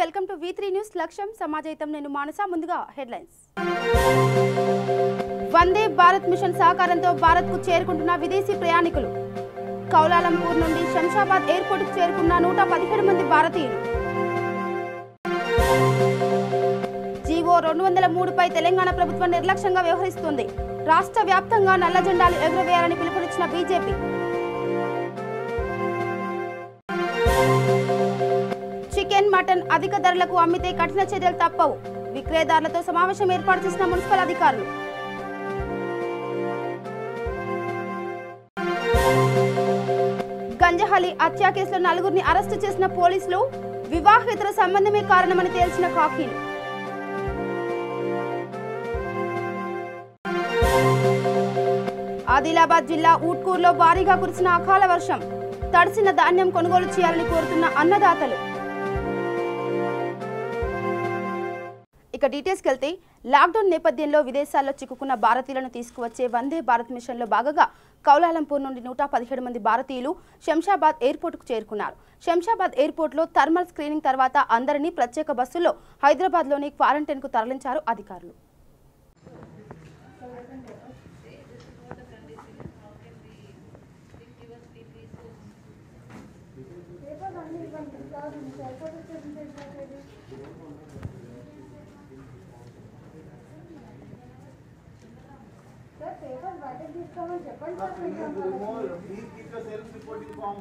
Welcome to V3 news లక్ష్యం సమాజైతం నేను మానస ముందుగా హెడ్లైన్స్ వందే భారత్ మిషన్ సహకారంతో భారత్కు చేరుకుంటున్న విదేశీ ప్రయాణికులు కౌలాలంపూర్ నుండి శంషాబాద్ ఎయిర్పోర్టుకు చేరుకున్న 117 మంది భారతీయులు జీవో 203 పై తెలంగాణ ప్రభుత్వం నిర్లక్ష్యంగా వ్యవహరిస్తుంది రాష్ట్ర వ్యాప్తంగా నల్ల జెండాలు ఎగురవేయాలని పిలుపునిచ్చిన బీజేపీ చికెన్ మటన్ అధిక ధరలకు అమ్మితే కఠిన చర్యలు తప్పవు విక్రయదారులతో సమావేశం ఏర్పాటు చేసిన మున్సిపల్ అధికారులు గంజహలి హత్య కేసులో 4గురిని అరెస్టు చేసిన పోలీసులు వివాహేతర సంబంధమే కారణమని తేల్చిన కాకీలు ఆదిలాబాద్ జిల్లా ఊట్కూరులో భారీగా కురిసిన అకాల వర్షం తడిసిన ధాన్యం కొనుగోలు చేయాలని కోరుతున్న అన్నదాతలు ఇక డీటెయిల్స్కి వెళ్తే లాక్డౌన్ నేపథ్యంలో విదేశాల్లో చిక్కుకున్న భారతీయులను తీసుకువచ్చే వందే భారత్ మిషన్లో భాగంగా కౌలాలంపూర్ నుండి 117 మంది భారతీయులు శంషాబాద్ ఎయిర్పోర్టుకు చేరుకున్నారు శంషాబాద్ ఎయిర్పోర్టులో థర్మల్ స్క్రీనింగ్ తర్వాత అందరినీ ప్రత్యేక బస్సుల్లో హైదరాబాద్లోని క్వారంటైన్కు తరలించారు అధికారులు Please keep your self-reporting form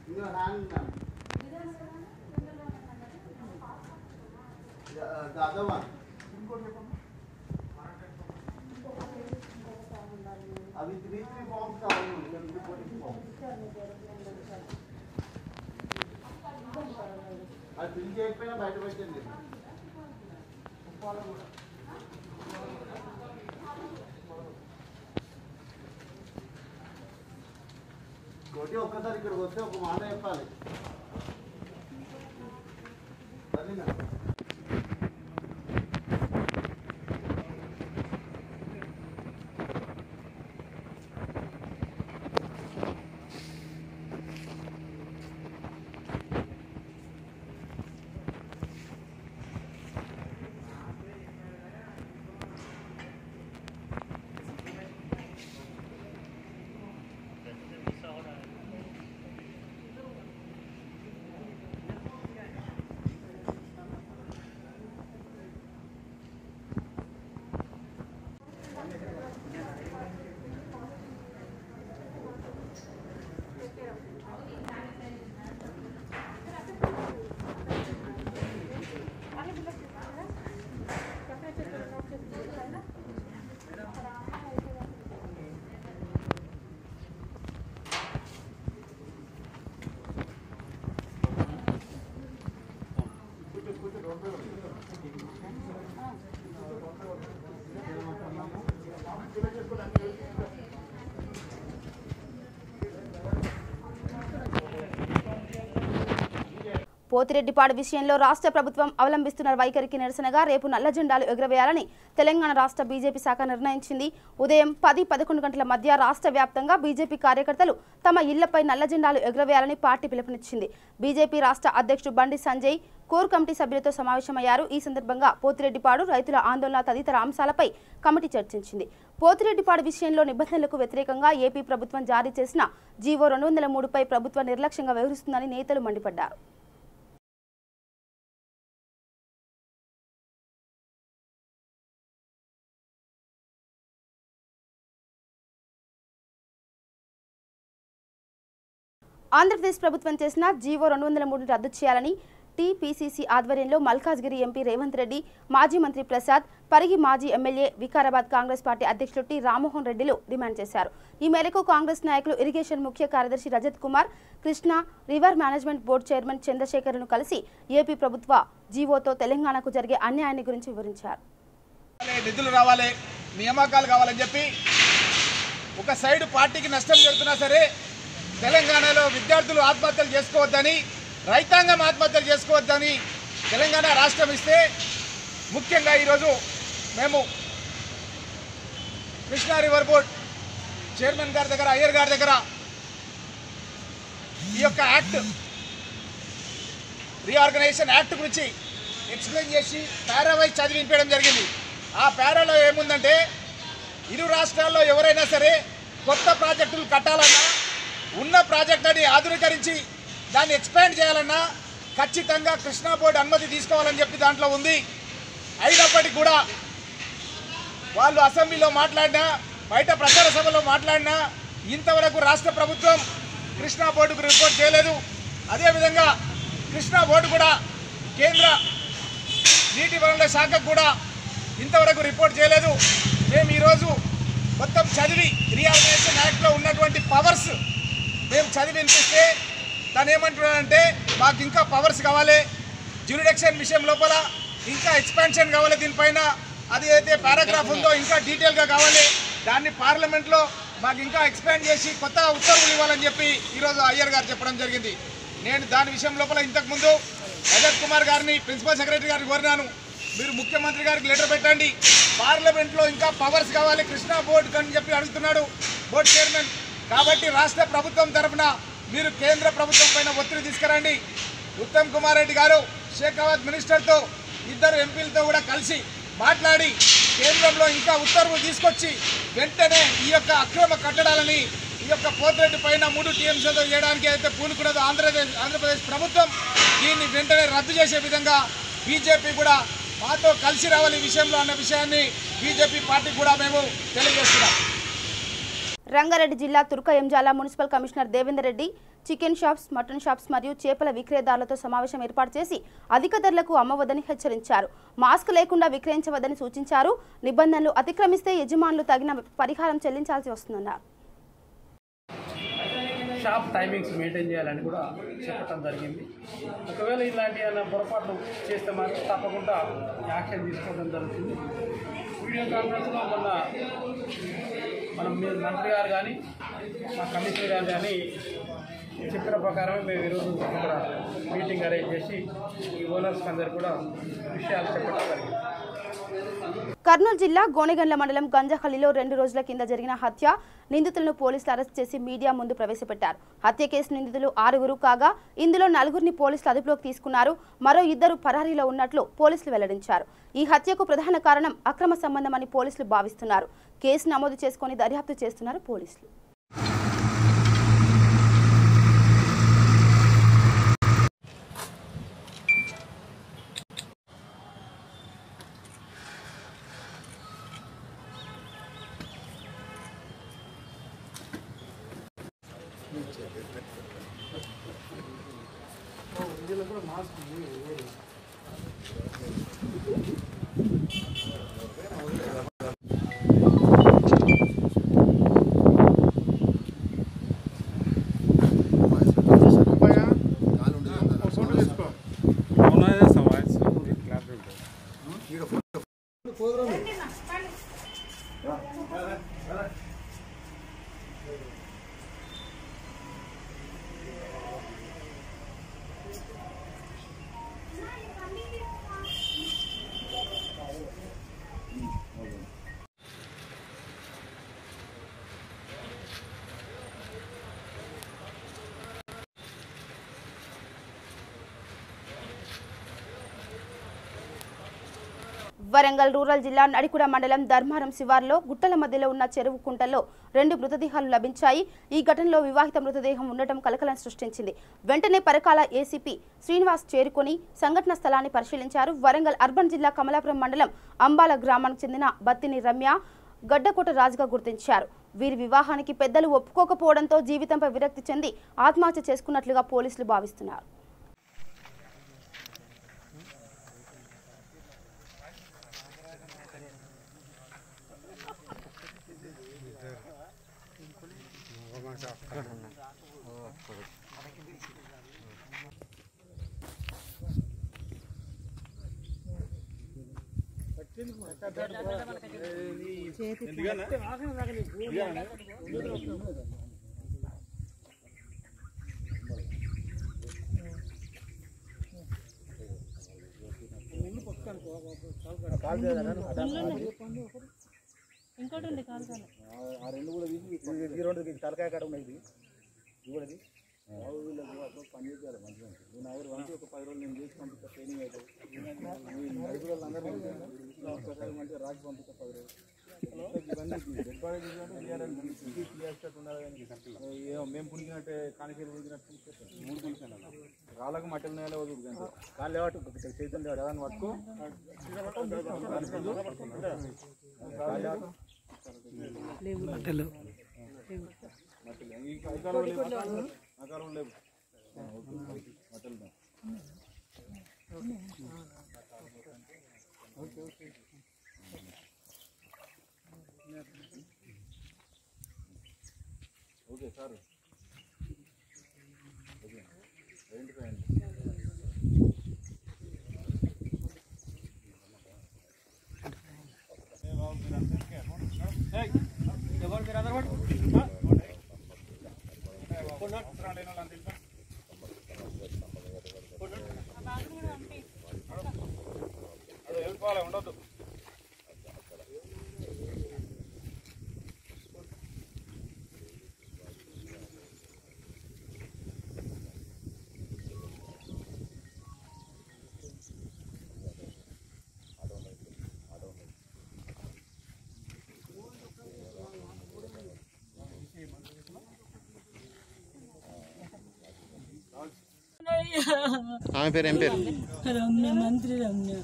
in your hand, ma'am. The other one. With 3 forms are self-reporting form. I fill చేయకపోయినా బయట పెట్టండి ఒకటి ఒక్కసారి ఇక్కడికి వస్తే ఒక మాట చెప్పాలి సరేనా పోతిరెడ్డిపాడు విషయంలో రాష్ట్ర ప్రభుత్వం అవలంబిస్తున్న వైఖరికి నిరసనగా రేపు నల్ల జెండాలు ఎగురవేయాలని తెలంగాణ రాష్ట్ర బీజేపీ శాఖ నిర్ణయించింది ఉదయం 10-11 గంటల మధ్య రాష్ట్ర వ్యాప్తంగా బీజేపీ కార్యకర్తలు తమ ఇళ్లపై నల్ల జెండాలు ఎగురవేయాలని పార్టీ పిలుపునిచ్చింది బీజేపీ రాష్ట్ర అధ్యక్షుడు బండి సంజయ్ కోర్ కమిటీ సభ్యులతో సమావేశమయ్యారు ఈ సందర్భంగా పోతిరెడ్డిపాడు రైతుల ఆందోళన తదితర అంశాలపై కమిటీ చర్చించింది పోతిరెడ్డిపాడు విషయంలో నిబంధనలకు వ్యతిరేకంగా ఏపీ ప్రభుత్వం జారీ చేసిన జీవో 203 పై ప్రభుత్వం నిర్లక్ష్యంగా వ్యవహరిస్తుందని నేతలు మండిపడ్డారు ఆంధ్రప్రదేశ్ ప్రభుత్వం చేసిన జీవో 203 రద్దు చేయాలని టీపీసీసీ ఆధ్వర్యంలో మల్కాజ్గిరి ఎంపీ రేవంత్ రెడ్డి మాజీ మంత్రి ప్రసాద్ పరిగి మాజీ ఎమ్మెల్యే వికారాబాద్ కాంగ్రెస్ పార్టీ అధ్యక్షులు టి రామ్మోహన్ రెడ్డిలు డిమాండ్ చేశారు ఈ మేరకు కాంగ్రెస్ నాయకులు ఇరిగేషన్ ముఖ్య కార్యదర్శి Rajat Kumar Krishna river management board chairman చంద్రశేఖర్ను కలిసి ఏపీ ప్రభుత్వ జీవోతో తెలంగాణకు జరిగే అన్యాయాన్ని గురించి వివరించారు నిధులు రావాలి నియామకాలు కావాలని చెప్పి ఒక సైడ్ పార్టీకి నష్టం జరుగుతున్నా సరే తెలంగాణలో విద్యార్థులు ఆత్మహత్యలు చేసుకోవద్దని రైతాంగం ఆత్మహత్యలు చేసుకోవద్దని తెలంగాణ రాష్ట్రం ఇస్తే ముఖ్యంగా ఈరోజు మేము కృష్ణా రివర్ బోర్డ్ చైర్మన్ గారి దగ్గర అయ్యర్ గారి దగ్గర ఈ యొక్క యాక్ట్ రీఆర్గనైజేషన్ యాక్ట్ గురించి ఎక్స్ప్లెయిన్ చేసి పారా వైజ్ చదివించడం జరిగింది. ఆ పారాలో ఏముందంటే ఇరు రాష్ట్రాల్లో ఎవరైనా సరే కొత్త ప్రాజెక్టులు కట్టాలన్నా ఉన్న ప్రాజెక్టుని ఆధునీకరించి దాన్ని ఎక్స్పాండ్ చేయాలన్నా ఖచ్చితంగా కృష్ణా బోర్డు అనుమతి తీసుకోవాలని చెప్పి దాంట్లో ఉంది. అయినప్పటికీ కూడా వాళ్ళు అసెంబ్లీలో మాట్లాడినా బయట ప్రచార సభలో మాట్లాడినా ఇంతవరకు రాష్ట్ర ప్రభుత్వం కృష్ణా బోర్డుకు రిపోర్ట్ చేయలేదు. అదేవిధంగా కృష్ణా బోర్డు కూడా కేంద్ర నీటి వనరుల శాఖకు కూడా ఇంతవరకు రిపోర్ట్ చేయలేదు. మేము ఈరోజు మొత్తం చదివి రీఆర్గనైజేషన్ యాక్ట్లో ఉన్నటువంటి పవర్స్ మేము చదివి వినిపిస్తే తను ఏమంటున్నాడంటే మాకు ఇంకా పవర్స్ కావాలి, జ్యూరిడిక్షన్ విషయం లోపల ఇంకా ఎక్స్పాన్షన్ కావాలి, దీనిపైన అది అయితే పారాగ్రాఫ్ ఉందో ఇంకా డీటెయిల్గా కావాలి, దాన్ని పార్లమెంట్లో మాకు ఇంకా ఎక్స్పాండ్ చేసి కొత్తగా ఉత్తర్వులు ఇవ్వాలని చెప్పి ఈరోజు అయ్యర్ గారు చెప్పడం జరిగింది. నేను దాని విషయం లోపల ఇంతకుముందు రజత్ కుమార్ గారిని ప్రిన్సిపల్ సెక్రటరీ గారిని కోరినాను, మీరు ముఖ్యమంత్రి గారికి లెటర్ పెట్టండి, పార్లమెంట్లో ఇంకా పవర్స్ కావాలి కృష్ణా బోర్డు అని చెప్పి అడుగుతున్నాడు బోర్డు చైర్మన్. కాబట్టి రాష్ట్ర ప్రభుత్వం తరఫున మీరు కేంద్ర ప్రభుత్వం పైన ఒత్తిడి తీసుకురండి. ఉత్తమ్ కుమార్ రెడ్డి గారు షేకావత్ మినిస్టర్తో ఇద్దరు ఎంపీలతో కూడా కలిసి మాట్లాడి కేంద్రంలో ఇంకా ఉత్తర్వులు తీసుకొచ్చి వెంటనే ఈ యొక్క అక్రమ కట్టడాలని ఈ యొక్క పోతిరెడ్డి పైన 3 టీఎంసీలతో చేయడానికి అయితే పూనుకున్నదో ఆంధ్రప్రదేశ్ ప్రభుత్వం దీన్ని వెంటనే రద్దు చేసే విధంగా బీజేపీ కూడా మాతో కలిసి రావాలి ఈ విషయంలో అన్న విషయాన్ని బీజేపీ పార్టీకి కూడా మేము తెలియజేస్తున్నాం. రంగారెడ్డి జిల్లా Turkayamjal municipal commissioner Devender Reddy chicken shops, mutton shops మరియు చేపల విక్రయదారులతో సమావేశం ఏర్పాటు చేసి అధిక ధరలకు అమ్మవద్దని హెచ్చరించారు. మాస్క్ లేకుండా విక్రయించవద్దని సూచించారు. నిబంధనలు అతిక్రమిస్తే యజమానులు తగిన పరిహారం చెల్లించాల్సి వస్తుందన్నారు. షాప్ టైమింగ్స్ మెయింటైన్ చేయాలని కూడా చెప్పడం జరిగింది. ఒకవేళ ఇలాంటి పొరపాట్లు చేస్తే మాత్రం తప్పకుండా యాక్షన్ తీసుకోవడం జరుగుతుంది. వీడియో కాన్ఫరెన్స్లో మనం మంత్రి గారు కానీ మా కమిషనర్ గారు కానీ చెప్పిన ప్రకారమే మేము ఈరోజు ఇక్కడ మీటింగ్ అరేంజ్ చేసి ఈ ఓనర్స్కి అందరు కూడా విషయాలు చెప్పడం జరిగింది. కర్నూలు జిల్లా గోనెగండ్ల మండలం గంజహల్లిలో 2 రోజుల కింద జరిగిన హత్య నిందితులను పోలీసులు అరెస్ట్ చేసి మీడియా ముందు ప్రవేశపెట్టారు. హత్య కేసు నిందితులు 6 కాగా ఇందులో 4 పోలీసులు అదుపులోకి తీసుకున్నారు. మరో 2 పరారీలో ఉన్నట్లు పోలీసులు వెల్లడించారు. ఈ హత్యకు ప్రధాన కారణం అక్రమ సంబంధమని పోలీసులు భావిస్తున్నారు. కేసు నమోదు చేసుకుని దర్యాప్తు చేస్తున్నారు పోలీసులు. వరంగల్ రూరల్ జిల్లా నడికుడ మండలం ధర్మారం శివార్లో గుట్టల మధ్యలో ఉన్న చెరువు కుంటల్లో 2 మృతదేహాలు లభించాయి. ఈ ఘటనలో వివాహిత మృతదేహం ఉండటం కలకలం సృష్టించింది. వెంటనే పరకాల ఏసీపీ శ్రీనివాస్ చేరుకొని సంఘటన స్థలాన్ని పరిశీలించారు. వరంగల్ అర్బన్ జిల్లా కమలాపురం మండలం అంబాల గ్రామానికి చెందిన బత్తిని రమ్య గడ్డకోట రాజుగా గుర్తించారు. వీరి వివాహానికి పెద్దలు ఒప్పుకోకపోవడంతో జీవితంపై విరక్తి చెంది ఆత్మహత్య చేసుకున్నట్లుగా పోలీసులు భావిస్తున్నారు. ఇంకోటి ఉంది కాల్ కాలే ఆ రెండు కూడా తీసి ఈ రెండు తలకాయ కాడ ఉన్నాయి ఇది కూడా పని చేయాలి మంచిగా దగ్గర వంటి ఒక 10 రోజులు నేను చేసి పంపిస్తా ట్రైనింగ్ అయితే నలుగురు ఒకసారి మంచిగా రాకి పంపిస్తా 10 రోజులు మేము పుణికినట్టే కానికేలు పుణికినట్టు 3 పుణికాను రాళ్ళకు మట్టలు నేల వదులుతుంది కాళ్ళు లేవట్టు చైతన్య లేవాడు ఏదైనా పట్టుకో అకారం లేవు మట్టలు okay okay okay sir okay ఏంటి ఎవరు మీరు అందరూ ఉండదు ఆమె పేరు ఏం పేరు? రమ్య, మంత్రి రమ్య.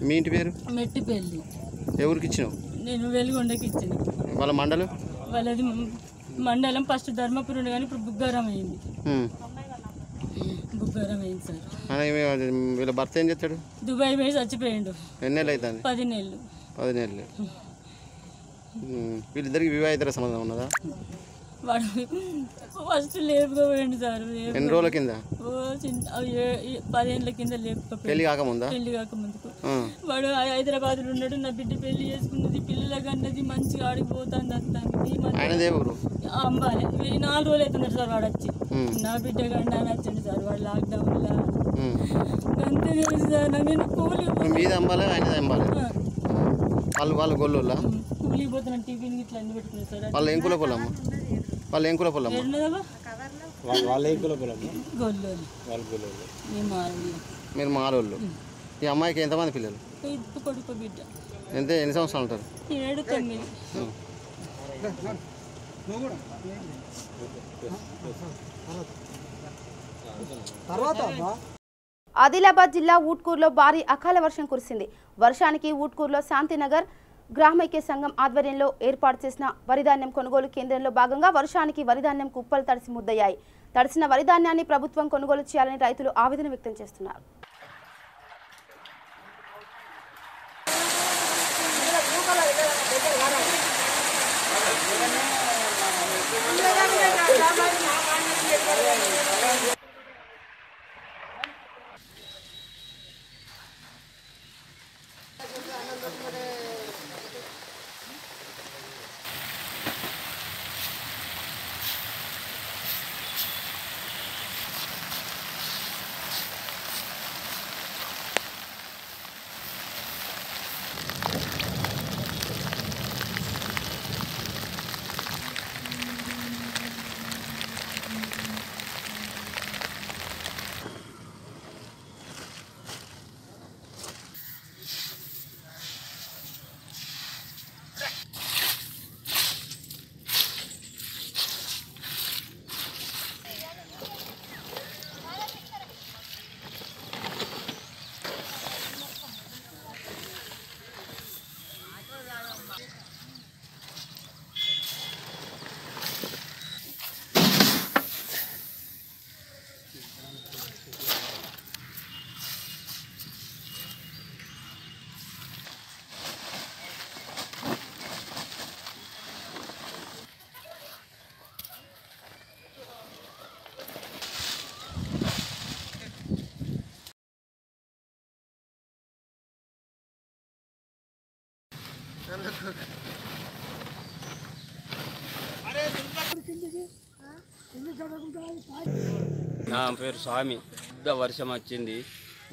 మీ ఇంటి పేరు? మెట్టిపల్లి. ఎవరికి ఇచ్చినావు? నేను వెలుగొండకి ఇచ్చిన. వాళ్ళ మండలం? వాళ్ళది మండలం ఫస్ట్ ధర్మపురం కానీ ఇప్పుడు బుగ్గారం అయింది. బుగ్గారం అయింది సార్. వీళ్ళ భర్త ఏం చేస్తాడు? దుబాయ్ పోయి చచ్చిపోయిండు. ఎన్ని నెలలు అవుతుంది? 10 నెలలు. 10 నెలలు. వీళ్ళిద్దరికి వివాహితర సంబంధం ఉన్నదా? వాడు ఫస్ట్ లేపుకోపోయిండు సార్. ఎన్ని రోజుల కింద? 10 ఏళ్ళ కింద లేపుకోపోయిండు. పెళ్లి కాకముందా? పెళ్లి కాకముందుకు. వాడు హైదరాబాద్లో ఉన్నాడు. నా బిడ్డ పెళ్లి చేసుకున్నది, పిల్లలకి అన్నది, మంచిగా ఆడిపోతుంది. ఆయనదే ఊరు? అంబాలే. 4 రోజులు అవుతున్నాడు సార్ వాడు వచ్చి. నా బిడ్డ గండా నచ్చిండు సార్ వాడు లాక్డౌన్లో. అంతే తెలుసు సార్. నేను కూలి మీద అంబాలే, ఆయనది అంబాలే. వాళ్ళు గొల్లోళ్ళ? కూలికి పోతున్నాను, టిఫిన్ ఇట్లా అన్ని పెట్టుకున్నాను సార్. వాళ్ళు ఏం కుల పొలమ్మ? వాళ్ళు ఏం కుల పొలమ్మ? వాళ్ళ ఏం కుల పొలం? గొల్లోళ్ళు. వాళ్ళు గొల్లోళ్ళు. మీరు మాలోళ్ళు. ఈ అమ్మాయికి ఎంతమంది పిల్లలు? కొడుకు బిడ్డ. ఎన్ని సంవత్సరాలు ఉంటారు? 7, 9. ఆదిలాబాద్ జిల్లా ఊట్కూరులో భారీ అకాల వర్షం కురిసింది. వర్షానికి ఊట్కూరులో శాంతినగర్ గ్రామైక్య సంఘం ఆధ్వర్యంలో ఏర్పాటు చేసిన వరిధాన్యం కొనుగోలు కేంద్రంలో భాగంగా వర్షానికి వరిధాన్యం కుప్పలు తడిసి ముద్దయ్యాయి. తడిసిన వరిధాన్యాన్ని ప్రభుత్వం కొనుగోలు చేయాలని రైతులు ఆవేదన వ్యక్తం చేస్తున్నారు. నా పేరు స్వామి. పెద్ద వర్షం వచ్చింది,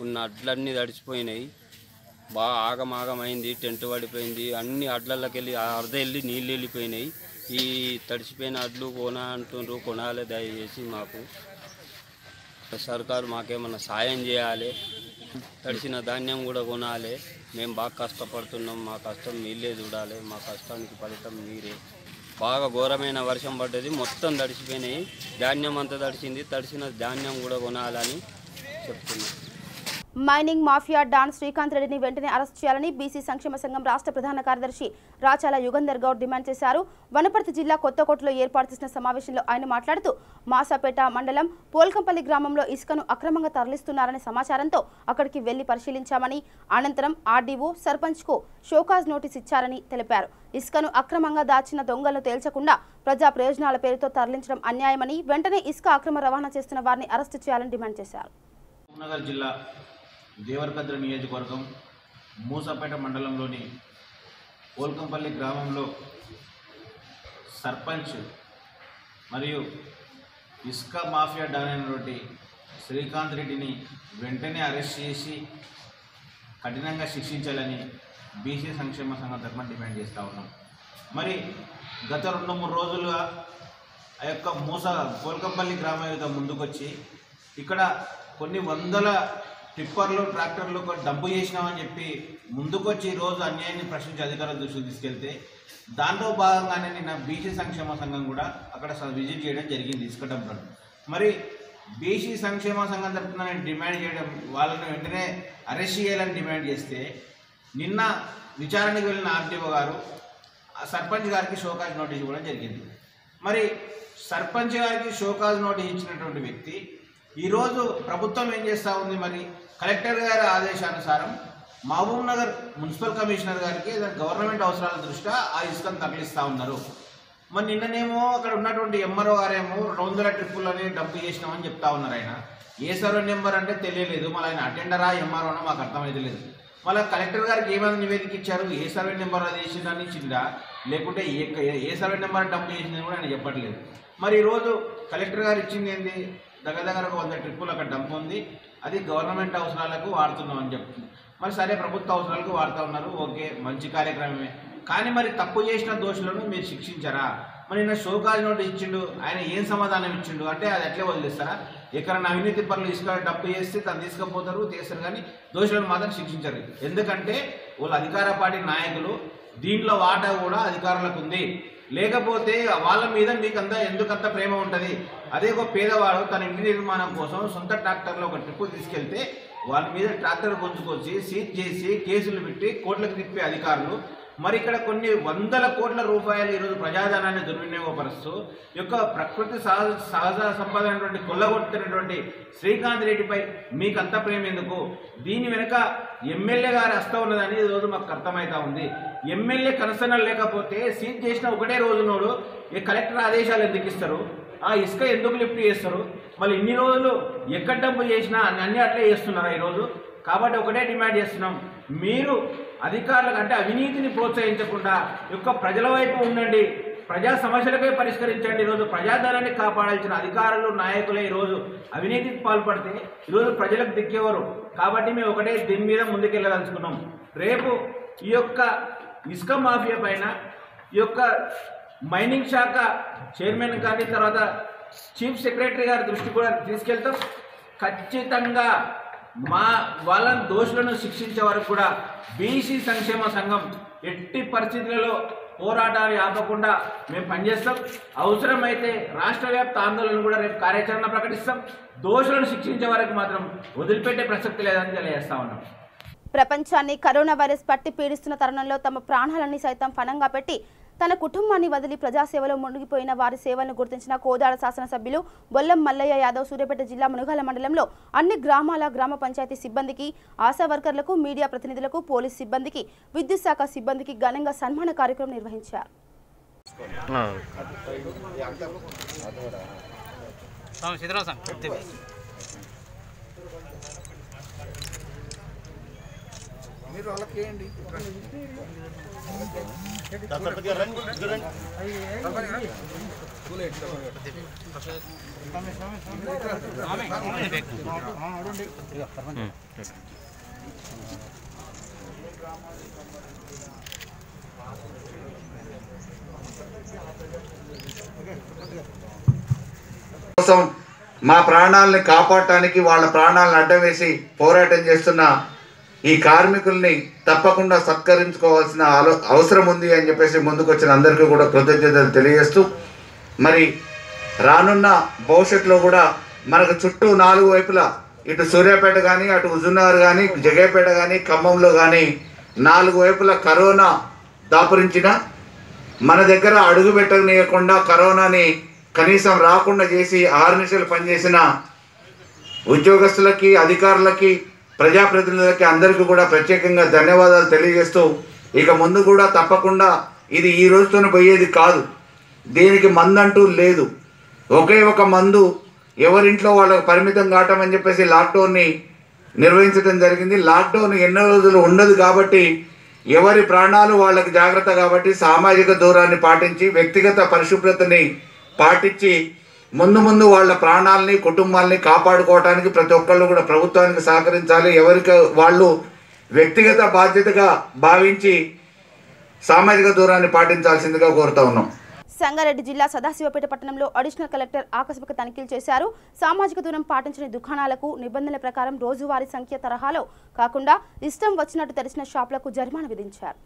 ఉన్న అడ్లన్నీ తడిచిపోయినాయి, బాగా ఆగమాగమైంది, టెంట్ పడిపోయింది, అన్ని అడ్లలోకి వెళ్ళి అర్ధ వెళ్ళి నీళ్ళు వెళ్ళిపోయినాయి. ఈ తడిచిపోయిన అడ్లు కొన అంటుండ్రు, కొనాలి దయచేసి మాకు. సర్కారు మాకేమన్నా సాయం చేయాలి, తడిసిన ధాన్యం కూడా కొనాలి. మేము బాగా కష్టపడుతున్నాం, మా కష్టం మీరే చూడాలి, మా కష్టానికి ఫలితం మీరే. బాగా ఘోరమైన వర్షం పడ్డది, మొత్తం తడిసిపోయినాయి, ధాన్యం అంతా తడిసింది. తడిసిన ధాన్యం కూడా కొనాలని చెప్తున్నాం. మైనింగ్ మాఫియా డాన్ శ్రీకాంత్ రెడ్డిని వెంటనే అరెస్ట్ చేయాలని బీసీ సంక్షేమ సంఘం రాష్ట్ర ప్రధాన కార్యదర్శి రాచాల యుగంధర్ గౌడ్ డిమాండ్ చేశారు. వనపర్తి జిల్లా కొత్తకోటలో ఏర్పాటు చేసిన సమావేశంలో ఆయన మాట్లాడుతూ మాసాపేట మండలం పోల్కంపల్లి గ్రామంలో ఇసుకను అక్రమంగా తరలిస్తున్నారనే సమాచారంతో అక్కడికి వెళ్లి పరిశీలించామని, అనంతరం ఆర్డీఓ సర్పంచ్కు షోకాజ్ నోటీస్ ఇచ్చారని తెలిపారు. ఇసుకను అక్రమంగా దాచిన దొంగలను తేల్చకుండా ప్రజా ప్రయోజనాల పేరుతో తరలించడం అన్యాయమని, వెంటనే ఇసుక అక్రమ రవాణా చేస్తున్న వారిని అరెస్టు చేయాలని డిమాండ్ చేశారు. నగర్ జిల్లా దేవరకద్ర నియోజకవర్గం మూసాపేట మండలంలోని పోల్కంపల్లి గ్రామంలో సర్పంచ్ మరియు ఇసుక మాఫియా డాన్ అయినటువంటి శ్రీకాంత్ రెడ్డిని వెంటనే అరెస్ట్ చేసి కఠినంగా శిక్షించాలని బీసీ సంక్షేమ సంఘం తరఫున డిమాండ్ చేస్తూ ఉన్నాం. మరి గత 2-3 రోజులుగా ఆ యొక్క పోల్కంపల్లి గ్రామం ముందుకొచ్చి ఇక్కడ కొన్ని వందల టిప్పర్లు ట్రాక్టర్లు డంపు చేసినామని చెప్పి ముందుకొచ్చి ఈరోజు అన్యాయాన్ని ప్రశ్నించి అధికారుల దృష్టికి తీసుకెళ్తే దాంట్లో భాగంగానే నిన్న బీసీ సంక్షేమ సంఘం కూడా అక్కడ విజిట్ చేయడం జరిగింది ఇసుక డంపులను. మరి బీసీ సంక్షేమ సంఘం తరఫున నేను డిమాండ్ చేయడం, వాళ్ళని వెంటనే అరెస్ట్ చేయాలని డిమాండ్ చేస్తే నిన్న విచారణకు వెళ్ళిన ఆర్డీఓ గారు సర్పంచ్ గారికి షోకాజ్ నోటీస్ ఇవ్వడం జరిగింది. మరి సర్పంచ్ గారికి షోకాజ్ నోటీస్ ఇచ్చినటువంటి వ్యక్తి ఈరోజు ప్రభుత్వం ఏం చేస్తూ ఉంది, మరి కలెక్టర్ గారి ఆదేశానుసారం మహబూబ్ నగర్ మున్సిపల్ కమిషనర్ గారికి గవర్నమెంట్ అవసరాల దృష్ట్యా ఆ ఇసుకను తరలిస్తూ ఉన్నారు. మరి నిన్ననేమో అక్కడ ఉన్నటువంటి ఎంఆర్ఓ గారేమో 200 ట్రిప్పులని డంప్ చేసినామని చెప్తా ఉన్నారు. ఆయన ఏ సర్వే నెంబర్ అంటే తెలియలేదు, మళ్ళీ ఆయన అటెండరా ఎంఆర్ఓనో మాకు అర్థమైతే లేదు. మళ్ళీ కలెక్టర్ గారికి ఏమైనా నివేదిక ఇచ్చారు, ఏ సర్వే నెంబర్ అది వేసిందని ఇచ్చిందా, లేకుంటే ఏ సర్వే నెంబర్ డంప్ చేసిందని కూడా ఆయన చెప్పట్లేదు. మరి ఈరోజు కలెక్టర్ గారు ఇచ్చింది ఏంది, దగ్గర 100 ట్రిప్పులు అక్కడ డంప్ ఉంది, అది గవర్నమెంట్ అవసరాలకు వాడుతున్నాం అని చెప్తుంది. మరి సరే ప్రభుత్వ అవసరాలకు వాడుతూ ఉన్నారు, ఓకే మంచి కార్యక్రమమే. కానీ మరి తప్పు చేసిన దోషులను మీరు శిక్షించారా? మరి నిన్న షోకాజ్ నోటీస్ ఇచ్చిండు, ఆయన ఏం సమాధానం ఇచ్చిండు అంటే అది అట్లే వదిలేస్తారా? ఎక్కడన్నా అవినీతి పనులు ఇసుక డబ్బు చేస్తే తను తీసుకుపోతారు, చేస్తారు, కానీ దోషులను మాత్రం శిక్షించరు. ఎందుకంటే వాళ్ళు అధికార పార్టీ నాయకులు, దీంట్లో వాటా కూడా అధికారులకు ఉంది. లేకపోతే వాళ్ళ మీద మీకంతా ఎందుకంత ప్రేమ ఉంటుంది? అదే ఒక పేదవాడు తన ఇంటి నిర్మాణం కోసం సొంత ట్రాక్టర్లో ఒక ట్రిప్పు తీసుకెళ్తే వాళ్ళ మీద ట్రాక్టర్ గుంజుకొచ్చి సీజ్ చేసి కేసులు పెట్టి కోట్లకు తిప్పే అధికారులు. మరి ఇక్కడ కొన్ని 100 కోట్ల రూపాయలు ఈరోజు ప్రజాధనాన్ని దుర్వినియోగపరుస్తూ యొక్క ప్రకృతి సహజ సంపద అయినటువంటి కొల్లగొట్టినటువంటి శ్రీకాంత్ రెడ్డిపై మీకు అంత ప్రేమ ఎందుకు? దీని వెనుక ఎమ్మెల్యే గారు వస్తూ ఉన్నదని ఈరోజు మాకు అర్థమవుతా ఉంది. ఎమ్మెల్యే కన్సర్న్ లేకపోతే సీజ్ చేసిన ఒకటే రోజునోడు ఈ కలెక్టర్ ఆదేశాలు ఎందుకు ఇస్తారు? ఆ ఇసుక ఎందుకు లిఫ్ట్ చేస్తారు? మళ్ళీ ఇన్ని రోజులు ఎక్కడ డబ్బు చేసినా అన్నీ అట్లే చేస్తున్నారా ఈరోజు? కాబట్టి ఒకటే డిమాండ్ చేస్తున్నాం, మీరు అధికారులకు అంటే అవినీతిని ప్రోత్సహించకుండా యొక్క ప్రజల వైపు ఉండండి, ప్రజా సమస్యలపై పరిష్కరించండి. ఈరోజు ప్రజాధనాన్ని కాపాడాల్సిన అధికారులు నాయకులే ఈరోజు అవినీతికి పాల్పడితే ఈరోజు ప్రజలకు దిక్కేవారు. కాబట్టి మేము ఒకటే దీని మీద ముందుకెళ్ళదలుచుకున్నాం. రేపు ఈ యొక్క ఇసుక మాఫియా పైన ఈ యొక్క మైనింగ్ శాఖ చైర్మన్ కానీ తర్వాత చీఫ్ సెక్రటరీ గారి దృష్టి కూడా తీసుకెళ్తాం. ఖచ్చితంగా వాళ్ళని దోషులను శిక్షించే వరకు కూడా బీసీ సంక్షేమ సంఘం ఎట్టి పరిస్థితులలో పోరాటాన్ని ఆపకుండా మేము పనిచేస్తాం. అవసరమైతే రాష్ట్ర వ్యాప్త ఆందోళన కూడా రేపు కార్యాచరణ ప్రకటిస్తాం. దోషులను శిక్షించే వరకు మాత్రం వదిలిపెట్టే ప్రసక్తి లేదని తెలియజేస్తా ఉన్నాం. ప్రపంచాన్ని కరోనా వైరస్ పట్టి పీడిస్తున్న తరుణంలో తమ ప్రాణాలన్నీ సైతం పణంగా పెట్టి తన కుటుంబాన్ని వదిలి ప్రజాసేవలో మునిగిపోయిన వారి సేవలను గుర్తించిన కోదాడ శాసనసభ్యులు బొల్లం మల్లయ్య యాదవ్ సూర్యాపేట జిల్లా మునుగాల మండలంలో అన్ని గ్రామాల గ్రామ పంచాయతీ సిబ్బందికి, ఆశా వర్కర్లకు, మీడియా ప్రతినిధులకు, పోలీస్ సిబ్బందికి, విద్యుత్ శాఖ సిబ్బందికి ఘనంగా సన్మాన కార్యక్రమం నిర్వహించారు. మీరు వాళ్ళకి చేయండి. కోసం మా ప్రాణాలని కాపాడటానికి వాళ్ళ ప్రాణాలను అడ్డవేసి పోరాటం చేస్తున్న ఈ కార్మికుల్ని తప్పకుండా సత్కరించుకోవాల్సిన అవసరం ఉంది అని చెప్పేసి ముందుకు వచ్చిన అందరికీ కూడా కృతజ్ఞతలు తెలియజేస్తూ, మరి రానున్న భవిష్యత్తులో కూడా మనకు చుట్టూ 4 వైపులా ఇటు సూర్యాపేట కానీ, అటు హుజూర్నగర్ కానీ, జగేపేట కానీ, ఖమ్మంలో కానీ 4 వైపులా కరోనా దాపురించిన, మన దగ్గర అడుగు పెట్టనీయకుండా కరోనాని కనీసం రాకుండా చేసి అహర్నిశలు పనిచేసిన ఉద్యోగస్తులకి, అధికారులకి, ప్రజాప్రతినిధులకి అందరికీ కూడా ప్రత్యేకంగా ధన్యవాదాలు తెలియజేస్తూ, ఇక ముందు కూడా తప్పకుండా ఇది ఈ రోజుతోనే పోయేది కాదు. దీనికి మందంటూ లేదు. ఒకే ఒక మందు ఎవరింట్లో వాళ్ళకు పరిమితం కావటమని చెప్పేసి లాక్డౌన్ని నిర్వహించడం జరిగింది. లాక్డౌన్ ఎన్నో రోజులు ఉండదు కాబట్టి ఎవరి ప్రాణాలు వాళ్ళకి జాగ్రత్త కాబట్టి సామాజిక దూరాన్ని పాటించి వ్యక్తిగత పరిశుభ్రతని పాటించి ముందు వాళ్ళ ప్రాణాలని, కుటుంబాలని కాపాడుకోవడానికి ప్రతి ఒక్కళ్ళు కూడా ప్రభుత్వానికి సహకరించాలి. ఎవరికి వాళ్ళు వ్యక్తిగత బాధ్యతగా భావించి సామాజిక దూరాన్ని పాటించాల్సిందిగా కోరుతా ఉన్నాం. సంగారెడ్డి జిల్లా సదాశివపేట పట్టణంలో అడిషనల్ కలెక్టర్ ఆకస్మిక తనిఖీలు చేశారు. సామాజిక దూరం పాటించని దుకాణాలకు నిబంధనల ప్రకారం రోజువారీ సంఖ్య తరహాలో కాకుండా ఇష్టం వచ్చినట్టు తెరిచిన షాపులకు జరిమానా విధించారు.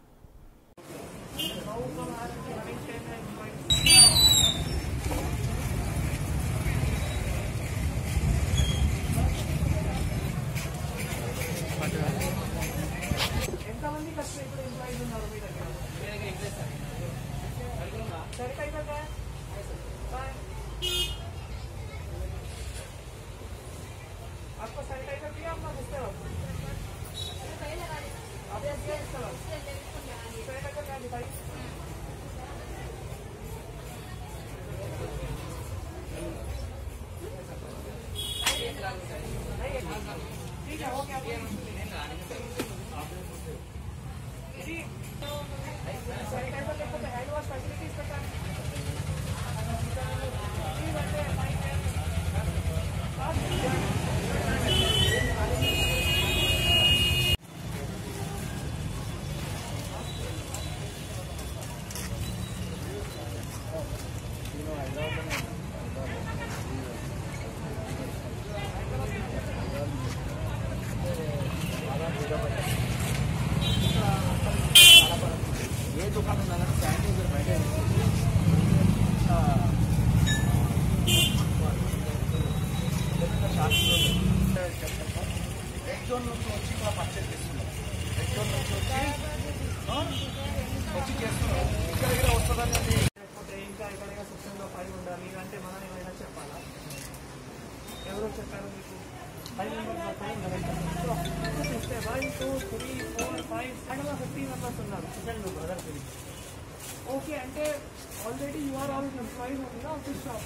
Okay, and already you are all employees of the office shop.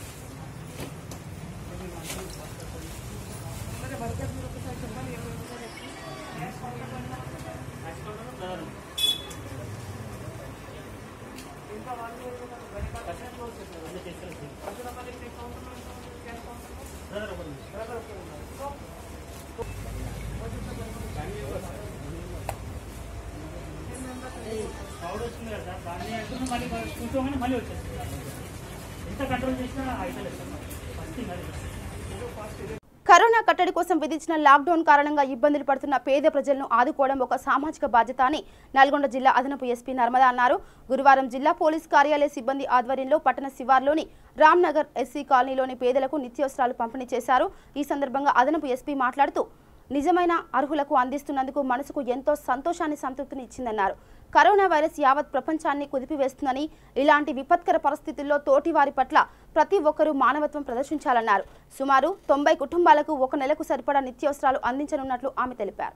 Corona కట్టడి కోసం విధించిన లాక్డౌన్ కారణంగా ఇబ్బందులు పడుతున్న పేద ప్రజలను ఆదుకోవడం ఒక సామాజిక బాధ్యత అని నల్గొండ జిల్లా అదనపు ఎస్పీ నర్మదా అన్నారు. గురువారం జిల్లా పోలీస్ కార్యాలయ సిబ్బంది ఆధ్వర్యంలో పట్టణ శివార్లోని రామ్నగర్ ఎస్సీ కాలనీలోని పేదలకు నిత్యావసరాలు పంపిణీ చేశారు. ఈ సందర్భంగా అదనపు ఎస్పీ మాట్లాడుతూ నిజమైన అర్హులకు అందిస్తున్నందుకు మనసుకు ఎంతో సంతోషాన్ని, సంతృప్తిని ఇచ్చిందన్నారు. కరోనా వైరస్ యావత్ ప్రపంచాన్ని కుదిపివేస్తుందని, ఇలాంటి విపత్కర పరిస్థితుల్లో తోటి వారి పట్ల ప్రతి ఒక్కరూ మానవత్వం ప్రదర్శించాలన్నారు. సుమారు 90 కుటుంబాలకు 1 నెలకు సరిపడా నిత్యావసరాలు అందించనున్నట్లు ఆమె తెలిపారు.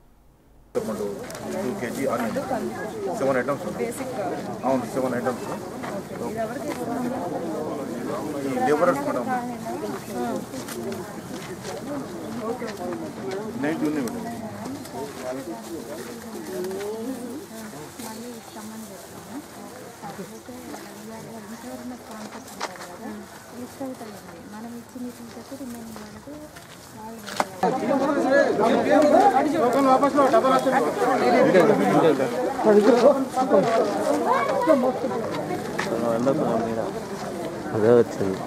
అదే వచ్చింది.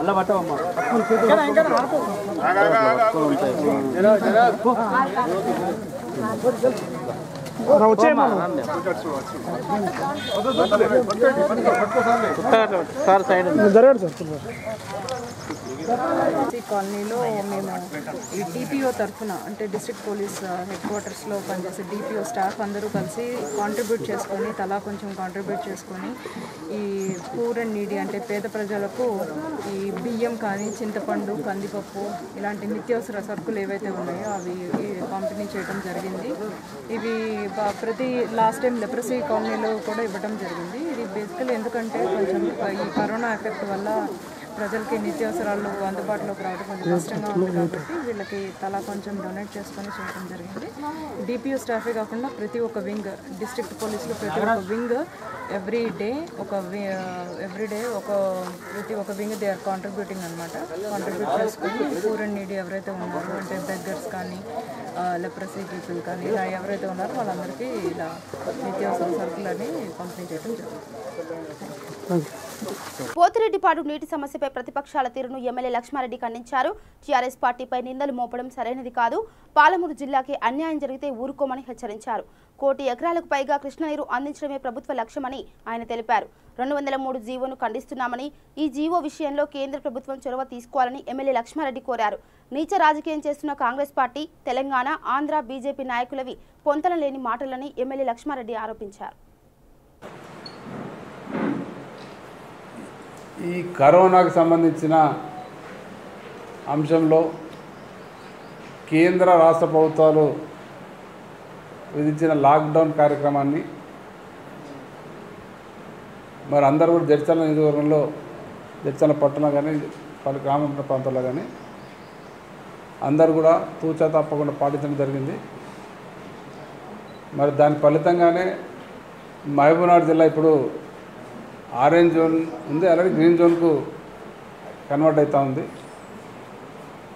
అలా పట్టవమ్మా సార్ సైడ్ జరగదు సార్ కాలనీలో మేము ఈ డిపిఓ తరఫున అంటే డిస్ట్రిక్ట్ పోలీస్ హెడ్ క్వార్టర్స్లో పనిచేసే డిపిఓ స్టాఫ్ అందరూ కలిసి కాంట్రిబ్యూట్ చేసుకొని తలా కొంచెం కాంట్రిబ్యూట్ చేసుకొని ఈ పూర్ అండ్ నీడీ అంటే పేద ప్రజలకు ఈ బియ్యం కానీ చింతపండు కందిపప్పు ఇలాంటి నిత్యావసర సరుకులు ఏవైతే ఉన్నాయో అవి పంపిణీ చేయడం జరిగింది. ఇవి ప్రతి లాస్ట్ టైం లెప్రసీ కాలనీలో కూడా ఇవ్వడం జరిగింది. ఇది బేసికల్ ఎందుకంటే కొంచెం ఈ కరోనా ఎఫెక్ట్ వల్ల ప్రజలకి నిత్యావసరాలు అందుబాటులోకి రావడం కొంచెం కష్టంగా ఉంది కాబట్టి వీళ్ళకి తలా కొంచెం డొనేట్ చేసుకొని చేయడం జరిగింది. డిపిఓ స్టాఫే కాకుండా ప్రతి ఒక్క వింగ్ డిస్ట్రిక్ట్ పోలీసులో ప్రతి ఒక్క వింగ్ ఎవ్రీడే ప్రతి ఒక్క వింగ్ దే ఆర్ కాంట్రిబ్యూటింగ్ అనమాట. కాంట్రిబ్యూట్ చేసుకొని పూర్ అండ్ నీడీ ఎవరైతే ఉన్నారో అంటే బెగ్గర్స్ కానీ లెప్రసీ పీపుల్ కానీ ఇలా ఎవరైతే ఉన్నారో వాళ్ళందరికీ ఇలా నిత్యావసర సరుకులని పంపిణీ చేయడం జరుగుతుంది. పోతిరెడ్డిపాడు నీటి సమస్యపై ప్రతిపక్షాల తీరును ఎమ్మెల్యే లక్ష్మారెడ్డి ఖండించారు. టీఆర్ఎస్ పార్టీపై నిందలు మోపడం సరైనది కాదు. పాలమూరు జిల్లాకి అన్యాయం జరిగితే ఊరుకోమని హెచ్చరించారు. 1 కోటి ఎకరాలకు పైగా కృష్ణనీరు అందించడమే ప్రభుత్వ లక్ష్యమని ఆయన తెలిపారు. 203 జీవోను ఖండిస్తున్నామని, ఈ జీవో విషయంలో కేంద్ర ప్రభుత్వం చొరవ తీసుకోవాలని ఎమ్మెల్యే లక్ష్మారెడ్డి కోరారు. నీచ రాజకీయం చేస్తున్న కాంగ్రెస్ పార్టీ తెలంగాణ, ఆంధ్ర బీజేపీ నాయకులవి పొంతన లేని మాటలని ఎమ్మెల్యే లక్ష్మారెడ్డి ఆరోపించారు. ఈ కరోనాకు సంబంధించిన అంశంలో కేంద్ర రాష్ట్ర ప్రభుత్వాలు విధించిన లాక్డౌన్ కార్యక్రమాన్ని మరి అందరూ కూడా జడ్చర్ల నియోజకవర్గంలో జడ్చర్ల పట్టణం కానీ పలు గ్రామీణ ప్రాంతాల్లో కానీ అందరూ కూడా తూచా తప్పకుండా పాటించడం జరిగింది. మరి దాని ఫలితంగానే మహబూబ్నగర్ జిల్లా ఇప్పుడు ఆరెంజ్ జోన్ ఉంది, అలాగే గ్రీన్ జోన్కు కన్వర్ట్ అవుతూ ఉంది.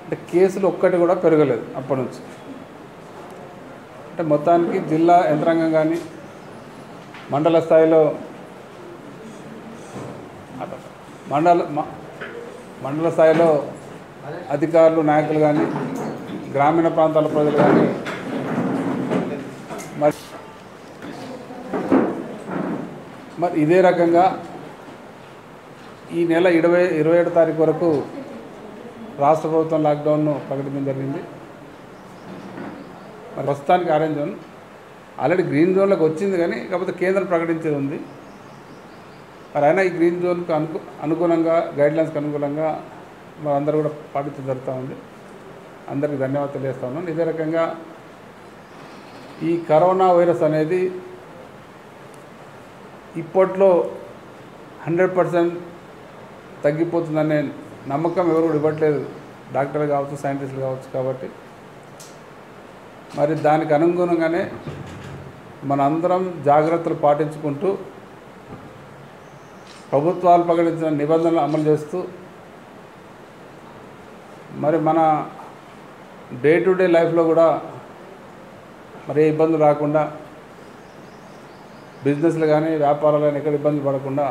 అంటే కేసులు ఒక్కటి కూడా పెరగలేదు అప్పటి నుంచి. అంటే మొత్తానికి జిల్లా యంత్రాంగం కానీ మండల స్థాయిలో మండల స్థాయిలో అధికారులు నాయకులు కానీ గ్రామీణ ప్రాంతాల ప్రజలు కానీ మరి ఇదే రకంగా ఈ నెల 27 తారీఖు వరకు రాష్ట్ర ప్రభుత్వం లాక్డౌన్ను ప్రకటించడం జరిగింది. మరి ప్రస్తుతానికి ఆరెంజ్ జోన్ ఆల్రెడీ గ్రీన్ జోన్లోకి వచ్చింది, కానీ కాకపోతే కేంద్రం ప్రకటించేది ఉంది. మరి అయినా ఈ గ్రీన్ జోన్కు అనుగుణంగా గైడ్లైన్స్కి అనుగుణంగా మరి అందరూ కూడా పాటించడం జరుగుతూ ఉంది. అందరికీ ధన్యవాదాలు తెలియజేస్తా ఉన్నాను. ఇదే రకంగా ఈ కరోనా వైరస్ అనేది ఇప్పట్లో 100% తగ్గిపోతుందనే నమ్మకం ఎవరు కూడా ఇవ్వట్లేదు, డాక్టర్లు కావచ్చు, సైంటిస్టులు కావచ్చు. కాబట్టి మరి దానికి అనుగుణంగానే మనందరం జాగ్రత్తలు పాటించుకుంటూ ప్రభుత్వాలు ప్రకటించిన నిబంధనలు అమలు చేస్తూ మరి మన డే టు డే లైఫ్లో కూడా మరి ఏ ఇబ్బందులు రాకుండా బిజినెస్లు కానీ వ్యాపారాలు కానీ ఎక్కడ ఇబ్బందులు పడకుండా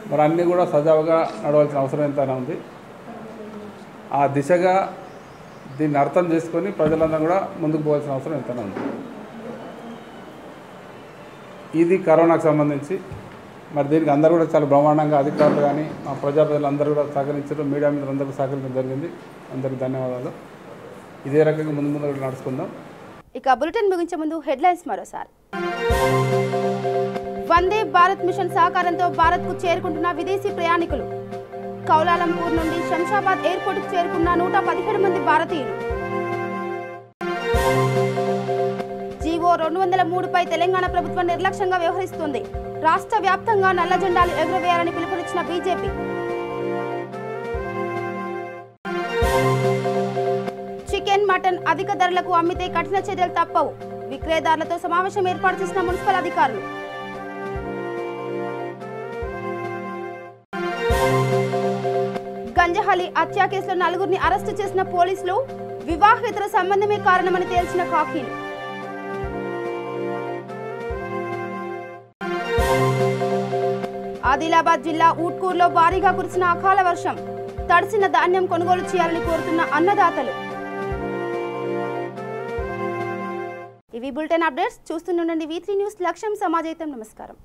మరి అన్నీ కూడా సజావుగా నడవాల్సిన అవసరం ఎంతైనా ఉంది. ఆ దిశగా దీన్ని అర్థం చేసుకొని ప్రజలందరూ కూడా ముందుకు పోవాల్సిన అవసరం ఎంతైనా ఉంది. ఇది కరోనాకు సంబంధించి మరి దీనికి అందరూ కూడా చాలా బ్రహ్మాండంగా అధికారులు కానీ మా ప్రజాప్రతినిధులు అందరూ కూడా సహకరించారు, మీడియా మీద అందరూ సహకరించడం జరిగింది. అందరికీ ధన్యవాదాలు. ఇదే రకంగా ముందు కూడా నడుచుకుందాం. ఇక బులెటిన్ ముగించే ముందు హెడ్లైన్స్ మరోసారి. వందే భారత్ మిషన్ సహకారంతో భారత్కు చేరుకుంటున్న విదేశీ ప్రయాణికులు. కౌలాలంపూర్ నుండి శంషాబాద్ ఎయిర్పోర్టుకు చేరుకున్న 117 మంది భారతీయులు. జీవో 203పై తెలంగాణ ప్రభుత్వం నిర్లక్ష్యంగా వ్యవహరిస్తుంది. రాష్ట్ర వ్యాప్తంగా నల్ల జెండాలు ఎగురవేయాలని పిలుపునిచ్చిన బీజేపీ. చికెన్, మటన్ అధిక ధరలకు అమ్మితే కఠిన చర్యలు తప్పవు. విక్రయదారులతో సమావేశం ఏర్పాటు చేసిన మున్సిపల్ అధికారులు. గంజహలి హత్య కేసులో 4గురిని అరెస్టు చేసిన పోలీసులు. వివాహేతర సంబంధమే కారణమని తేల్చిన కాకీలు. ఆదిలాబాద్ జిల్లా ఊట్కూరులో భారీగా కురిసిన అకాల వర్షం. తడిసిన ధాన్యం కొనుగోలు చేయాలని కోరుతున్న అన్నదాతలు. ఇవి బులెటిన్ అప్డేట్స్. చూస్తూనే ఉండండి V3 న్యూస్. లక్ష్యం సమాజైతం. నమస్కారం.